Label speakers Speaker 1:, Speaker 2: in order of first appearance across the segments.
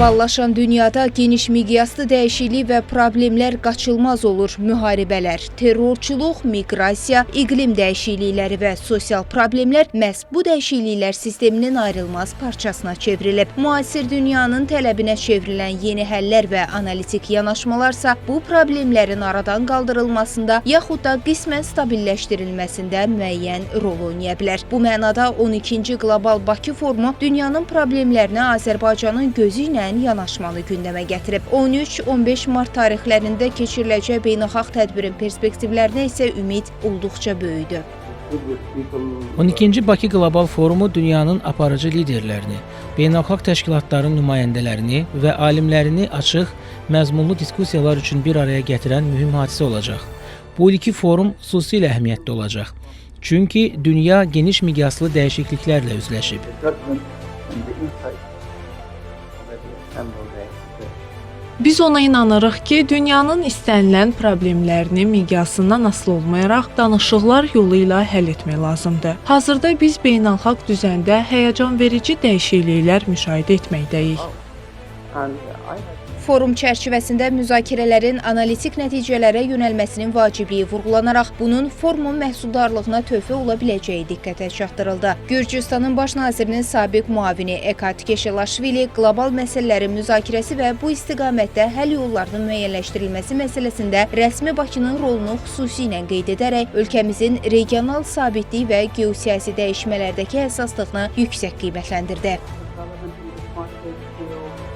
Speaker 1: Qloballaşan dünyada geniş miqyaslı dəyişiklik və problemlər qaçılmaz olur. Müharibələr, terrorçuluq, miqrasiya, iqlim dəyişiklikləri və sosial problemlər məhz bu dəyişikliklər sisteminin ayrılmaz parçasına çevrilib. Müasir dünyanın tələbinə çevrilən yeni həllər və analitik yanaşmalarsa bu problemlərin aradan qaldırılmasında yaxud da qismən stabilləşdirilməsində müəyyən rol oynaya bilər. Bu mənada 12-ci Qlobal Bakı Forumu dünyanın problemlərinə Azərbaycanın gözü ilə yanaşmanı gündəmə gətirib. 13-15 mart tarixlərində keçiriləcək beynəlxalq tədbirin perspektivlərinə isə ümid olduqca böyüdür.
Speaker 2: 12-ci Bakı Qlobal Forumu dünyanın aparıcı liderlərini, beynəlxalq təşkilatların nümayəndələrini və alimlərini açıq, məzmunlu diskussiyalar üçün bir araya gətirən mühüm hadisə olacaq. Bu ilki forum xüsusilə əhəmiyyətli olacaq. Çünki dünya geniş miqyaslı dəyişikliklərlə üzləşib.
Speaker 3: Biz ona inanırıq ki, dünyanın istənilən problemlərini miqyasından asılı olmayaraq danışıqlar yolu ilə həll etmək lazımdır. Hazırda biz beynəlxalq düzəndə həyəcanverici dəyişikliklər müşahidə etməkdəyik.
Speaker 1: Forum çərçivəsində müzakirələrin analitik nəticələrə yönəlməsinin vacibliyi vurğulanaraq bunun forumun məhsuldarlığına töhfə ola biləcəyi diqqətə çatdırıldı. Gürcüstanın baş nazirinin sabiq müavini Ekat Keşelaşvili qlobal məsələlərin müzakirəsi və bu istiqamətdə həll yollarının müəyyənləşdirilməsi məsələsində rəsmi Bakının rolunu xüsusilə qeyd edərək ölkəmizin regional sabitlik və geosiyasi dəyişmələrdəki həssaslığını yüksək qiymətləndirdi.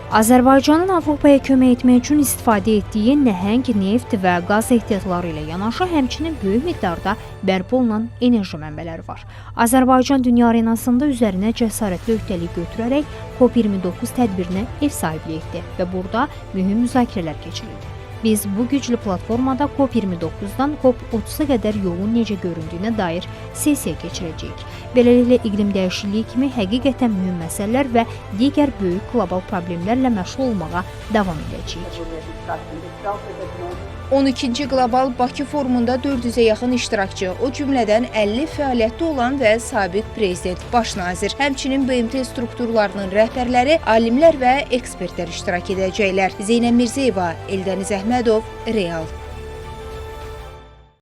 Speaker 4: Azərbaycanın Avropaya kömək etmək üçün istifadə etdiyi nəhəng neft və qaz ehtiyatları ilə yanaşı, həmçinin böyük miqdarda bərpa olunan enerji mənbələri var. Azərbaycan dünya arenasında üzərinə cəsarətli öhdəlik götürərək COP29 tədbirinə ev sahibliyi etdi və burada mühüm müzakirələr keçirildi. Biz bu güclü platformada COP29-dan COP30-a qədər yolun necə göründüyünə dair sessiya keçirəcəyik. Beləliklə, iqlim dəyişikliyi kimi həqiqətən mühüm məsələlər və digər böyük qlobal problemlərlə məşğul olmağa davam edəcəyik.
Speaker 1: 12-ci Qlobal Bakı Forumunda 400-ə yaxın iştirakçı, o cümlədən 50 fəaliyyətdə olan və sabiq prezident, baş nazir, həmçinin BMT strukturlarının rəhbərləri, alimlər və ekspertlər iştirak edəcəklər. Zeynəb Mirzəyeva, Eldəniz Əhmədov, Real.